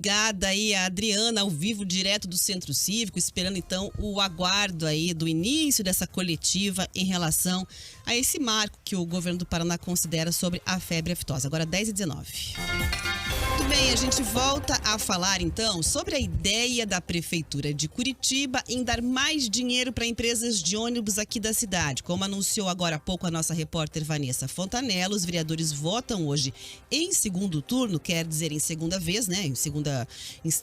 Obrigada aí a Adriana, ao vivo, direto do Centro Cívico, esperando então o aguardo aí do início dessa coletiva em relação a esse marco que o governo do Paraná considera sobre a febre aftosa. Agora 10h19. Muito bem, a gente volta a falar então sobre a ideia da Prefeitura de Curitiba em dar mais dinheiro para empresas de ônibus aqui da cidade. Como anunciou agora há pouco a nossa repórter Vanessa Fontanella, os vereadores votam hoje em segundo turno, quer dizer em segunda vez, né?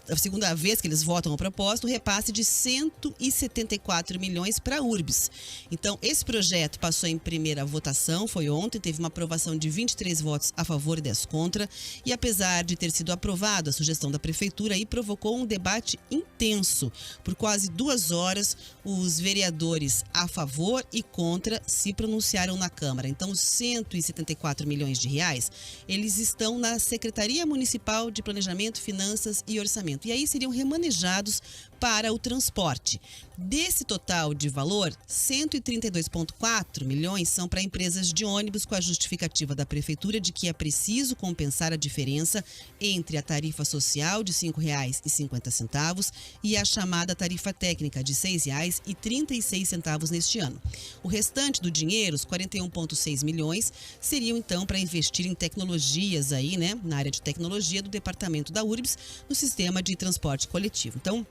A segunda vez que eles votam a propósito, o repasse de 174 milhões para a Urbs. Então, esse projeto passou em primeira votação, foi ontem, teve uma aprovação de 23 votos a favor e 10 contra, e apesar de ter sido aprovado a sugestão da Prefeitura, aí provocou um debate intenso. Por quase 2 horas, os vereadores a favor e contra se pronunciaram na Câmara. Então, os 174 milhões de reais, eles estão na Secretaria Municipal de Planejamento, Finanças e Orçamento. E aí seriam remanejados para o transporte. Desse total de valor, 132,4 milhões são para empresas de ônibus, com a justificativa da Prefeitura de que é preciso compensar a diferença entre a tarifa social de R$ 5,50 e a chamada tarifa técnica de R$ 6,36 neste ano. O restante do dinheiro, os 41,6 milhões, seriam então para investir em tecnologias aí, né, na área de tecnologia do departamento da Urbs, no sistema de transporte coletivo. Então,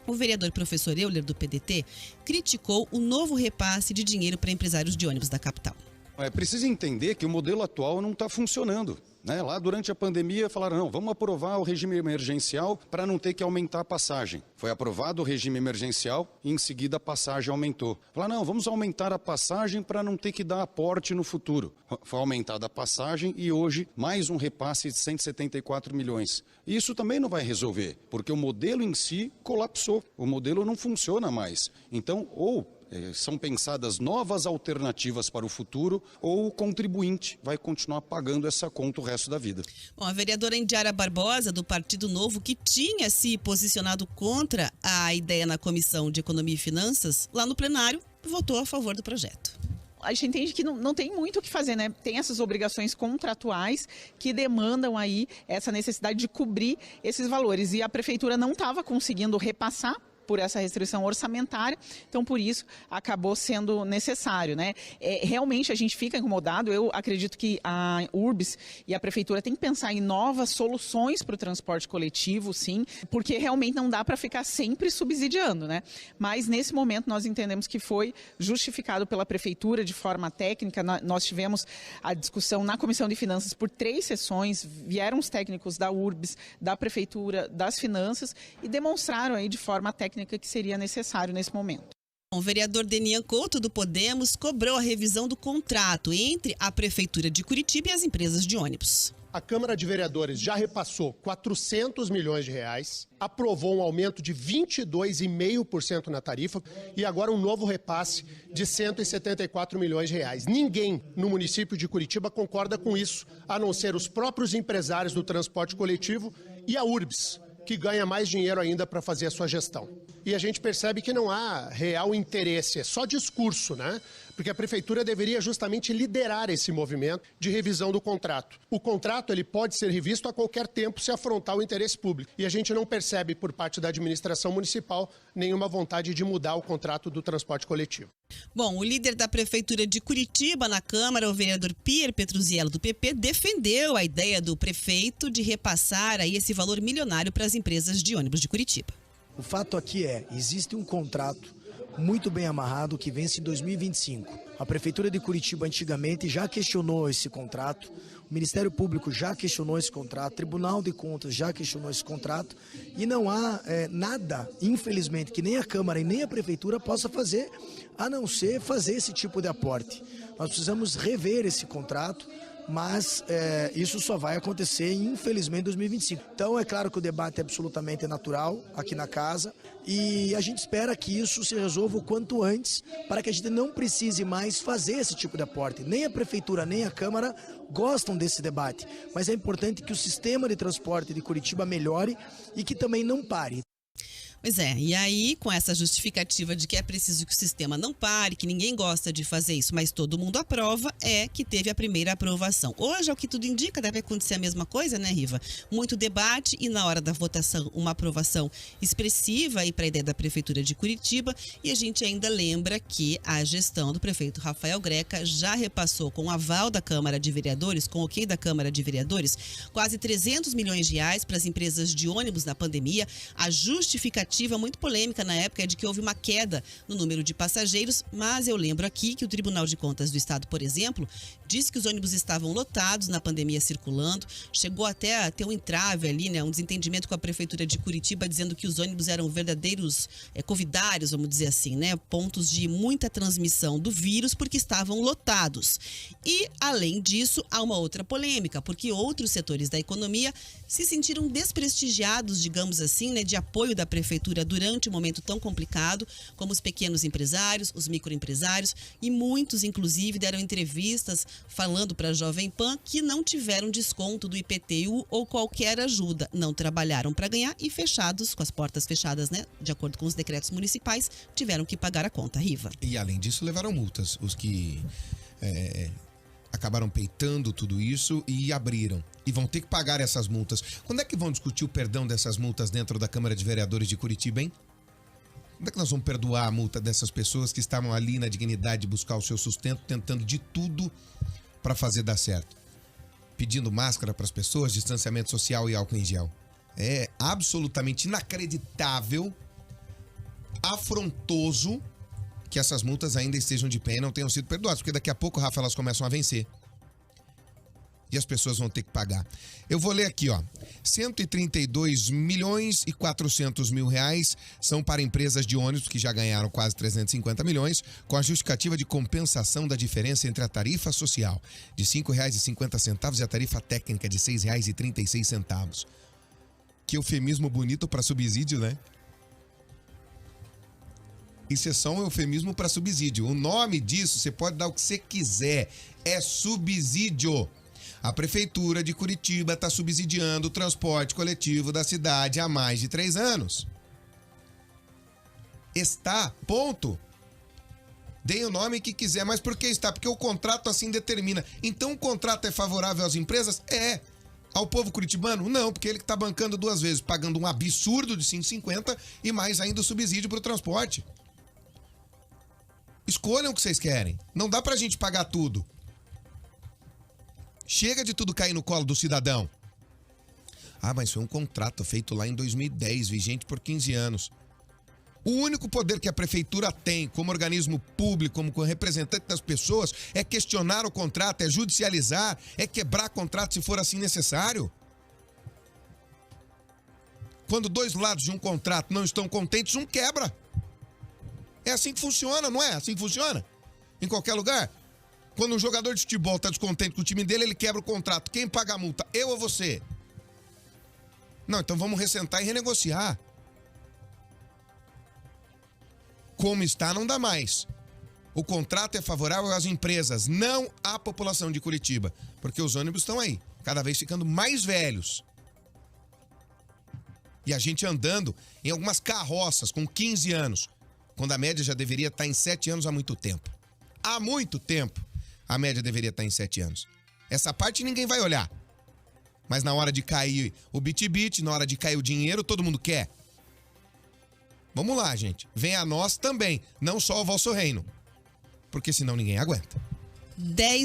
o vereador professor Euler, do PDT, criticou o novo repasse de dinheiro para empresários de ônibus da capital. É preciso entender que o modelo atual não está funcionando. Lá durante a pandemia falaram, não, vamos aprovar o regime emergencial para não ter que aumentar a passagem. Foi aprovado o regime emergencial e em seguida a passagem aumentou. Falaram, não, vamos aumentar a passagem para não ter que dar aporte no futuro. Foi aumentada a passagem e hoje mais um repasse de 174 milhões. E isso também não vai resolver, porque o modelo em si colapsou. O modelo não funciona mais. Então, são pensadas novas alternativas para o futuro, ou o contribuinte vai continuar pagando essa conta o resto da vida. Bom, a vereadora Indiara Barbosa, do Partido Novo, que tinha se posicionado contra a ideia na Comissão de Economia e Finanças, lá no plenário, votou a favor do projeto. A gente entende que não tem muito o que fazer, né? Tem essas obrigações contratuais que demandam aí essa necessidade de cobrir esses valores. E a Prefeitura não estava conseguindo repassar por essa restrição orçamentária, então por isso acabou sendo necessário, né? Realmente a gente fica incomodado. Eu acredito que a Urbs e a Prefeitura têm que pensar em novas soluções para o transporte coletivo, sim, porque realmente não dá para ficar sempre subsidiando, né? Mas nesse momento nós entendemos que foi justificado pela Prefeitura de forma técnica. Nós tivemos a discussão na Comissão de Finanças por 3 sessões, vieram os técnicos da Urbs, da Prefeitura, das Finanças e demonstraram aí de forma técnica que seria necessário nesse momento. O vereador Denian Couto, do Podemos, cobrou a revisão do contrato entre a Prefeitura de Curitiba e as empresas de ônibus. A Câmara de Vereadores já repassou 400 milhões de reais, aprovou um aumento de 22,5% na tarifa e agora um novo repasse de 174 milhões de reais. Ninguém no município de Curitiba concorda com isso, a não ser os próprios empresários do transporte coletivo e a Urbs, que ganha mais dinheiro ainda para fazer a sua gestão. E a gente percebe que não há real interesse, é só discurso, né? Porque a Prefeitura deveria justamente liderar esse movimento de revisão do contrato. O contrato ele pode ser revisto a qualquer tempo se afrontar o interesse público. E a gente não percebe por parte da administração municipal nenhuma vontade de mudar o contrato do transporte coletivo. Bom, o líder da Prefeitura de Curitiba na Câmara, o vereador Pier Petruziello, do PP, defendeu a ideia do prefeito de repassar aí esse valor milionário para as empresas de ônibus de Curitiba. O fato aqui existe um contrato muito bem amarrado que vence em 2025. A Prefeitura de Curitiba antigamente já questionou esse contrato, o Ministério Público já questionou esse contrato, o Tribunal de Contas já questionou esse contrato e não há nada, infelizmente, que nem a Câmara e nem a Prefeitura possa fazer, a não ser fazer esse tipo de aporte. Nós precisamos rever esse contrato, mas isso só vai acontecer, infelizmente, em 2025. Então, é claro que o debate é absolutamente natural aqui na casa e a gente espera que isso se resolva o quanto antes para que a gente não precise mais fazer esse tipo de aporte. Nem a Prefeitura, nem a Câmara gostam desse debate, mas é importante que o sistema de transporte de Curitiba melhore e que também não pare. Pois é, e aí com essa justificativa de que é preciso que o sistema não pare, que ninguém gosta de fazer isso, mas todo mundo aprova, é que teve a primeira aprovação. Hoje, ao que tudo indica, deve acontecer a mesma coisa, né, Riva? Muito debate e na hora da votação uma aprovação expressiva aí para a ideia da Prefeitura de Curitiba, e a gente ainda lembra que a gestão do prefeito Rafael Greca já repassou com o aval da Câmara de Vereadores, com o ok da Câmara de Vereadores, quase 300 milhões de reais para as empresas de ônibus na pandemia. A justificativa muito polêmica na época é de que houve uma queda no número de passageiros, mas eu lembro aqui que o Tribunal de Contas do Estado, por exemplo, disse que os ônibus estavam lotados na pandemia circulando, chegou até a ter um entrave ali, né, um desentendimento com a Prefeitura de Curitiba, dizendo que os ônibus eram verdadeiros covidários, vamos dizer assim, né, pontos de muita transmissão do vírus porque estavam lotados. E, além disso, há uma outra polêmica, porque outros setores da economia se sentiram desprestigiados, digamos assim, né, de apoio da Prefeitura durante um momento tão complicado, como os pequenos empresários, os microempresários, e muitos, inclusive, deram entrevistas falando para a Jovem Pan que não tiveram desconto do IPTU ou qualquer ajuda, não trabalharam para ganhar e fechados, com as portas fechadas, né, de acordo com os decretos municipais, tiveram que pagar a conta, Riva. E, além disso, levaram multas, os que acabaram peitando tudo isso e abriram. E vão ter que pagar essas multas. Quando é que vão discutir o perdão dessas multas dentro da Câmara de Vereadores de Curitiba, hein? Quando é que nós vamos perdoar a multa dessas pessoas que estavam ali na dignidade de buscar o seu sustento, tentando de tudo para fazer dar certo? Pedindo máscara para as pessoas, distanciamento social e álcool em gel. É absolutamente inacreditável, afrontoso que essas multas ainda estejam de pé e não tenham sido perdoadas, porque daqui a pouco, Rafa, elas começam a vencer. E as pessoas vão ter que pagar. Eu vou ler aqui, ó. 132 milhões e 400 mil reais são para empresas de ônibus que já ganharam quase 350 milhões, com a justificativa de compensação da diferença entre a tarifa social de R$ 5,50 e a tarifa técnica de R$ 6,36. Que eufemismo bonito para subsídio, né? Isso é só um eufemismo para subsídio. O nome disso, você pode dar o que você quiser, é subsídio. A Prefeitura de Curitiba está subsidiando o transporte coletivo da cidade há mais de 3 anos. Está, ponto. Deem o nome que quiser, mas por que está? Porque o contrato assim determina. Então o contrato é favorável às empresas? É. Ao povo curitibano? Não, porque ele está bancando 2 vezes, pagando um absurdo de 5,50 e mais ainda o subsídio para o transporte. Escolham o que vocês querem. Não dá pra gente pagar tudo. Chega de tudo cair no colo do cidadão. Ah, mas foi um contrato feito lá em 2010, vigente por 15 anos. O único poder que a prefeitura tem como organismo público, como representante das pessoas, é questionar o contrato, é judicializar, é quebrar contrato se for assim necessário. Quando 2 lados de um contrato não estão contentes, um quebra. É assim que funciona, não é? Assim que funciona? Em qualquer lugar. Quando um jogador de futebol está descontente com o time dele, ele quebra o contrato. Quem paga a multa? Eu ou você? Não, então vamos ressentar e renegociar. Como está, não dá mais. O contrato é favorável às empresas, não à população de Curitiba. Porque os ônibus estão aí, cada vez ficando mais velhos. E a gente andando em algumas carroças com 15 anos. Quando a média já deveria estar em 7 anos há muito tempo. Há muito tempo a média deveria estar em 7 anos. Essa parte ninguém vai olhar. Mas na hora de cair o bit-bit, na hora de cair o dinheiro, todo mundo quer. Vamos lá, gente. Vem a nós também, não só o vosso reino. Porque senão ninguém aguenta. 10